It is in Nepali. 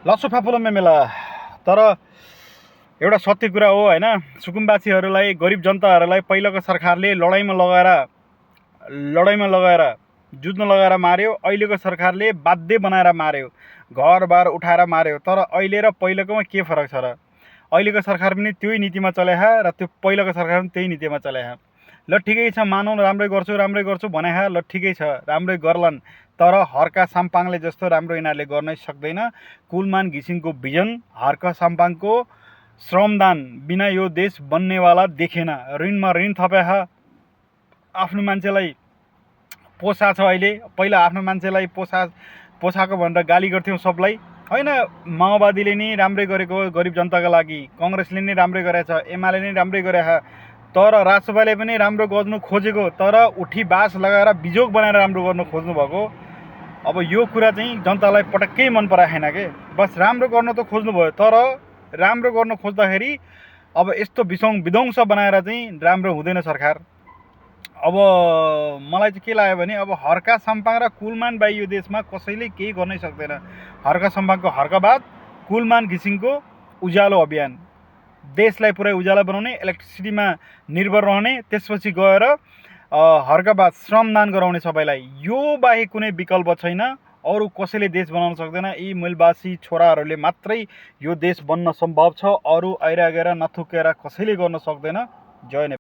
लसोफा पुलम मेला। तर एउटा सत्य कुरा हो हैन, सुकुम्बासीहरूलाई, गरिब जनताहरूलाई पहिलाको सरकारले लडाइँमा लगाएर जुझ्न लगाएर मार्यो। अहिलेको सरकारले बाध्य बनाएर मार्यो, घरबार उठाएर मार्यो। तर अहिले र पहिलाकोमा के फरक छ र? अहिलेको सरकार पनि त्यही नीतिमा चल्या र त्यो पहिलाको सरकार पनि त्यही नीतिमा चल्या। ल ठिकै छ, मानौँ राम्रै गर्छु भने ल ठिकै छ, राम्रै गर्लान्। तर हर्का साम्पाङले जस्तो राम्रो यिनीहरूले गर्नै सक्दैन। कुलमान घिसिङको भिजन, हर्का साम्पाङको श्रमदान बिना यो देश बन्नेवाला देखेन। ऋणमा ऋण थप्या, आफ्नो मान्छेलाई पोसा छ अहिले। पहिला आफ्नो मान्छेलाई पोसाको भनेर गाली गर्थ्यौँ सबलाई हैन। माओवादीले नि राम्रै गरेको गरिब जनताका लागि, कांग्रेसले नि राम्रै गरेछ, एमाले नि राम्रै गरेछ। तर राजसभाले पनि राम्रो गर्नु खोजेको, तर उठी बास लगाएर बिजोग बनाएर राम्रो गर्नु खोज्नु भएको। अब यो कुरा चाहिँ जनतालाई पटक्कै मन पराएन के। बस राम्रो गर्न त खोज्नु भयो, तर राम्रो गर्न खोज्दाखेरि अब यस्तो विध्वंस बनाएर चाहिँ राम्रो हुँदैन सरकार। अब मलाई चाहिँ के लाग्यो भने अब हर्का साम्पाङ र कुलमान बाई यो देशमा कसैले केही गर्नै सक्दैन। हर्का साम्पाङको हर्कावाद, कुलमान घिसिङको उज्यालो अभियान, देशलाई पुरै उज्यालो बनाउने, इलेक्ट्रिसिटीमा निर्भर रहने, त्यसपछि गएर हर्कावाद, श्रमदान गराउने सबैलाई। यो बाहेक कुनै विकल्प छैन। अरू कसैले देश बनाउन सक्दैन। यी मूलवासी छोराहरूले मात्रै यो देश बन्न सम्भव छ। अरू आइरा गएर नथुकेर कसैले गर्न सक्दैन। जय नेपाल।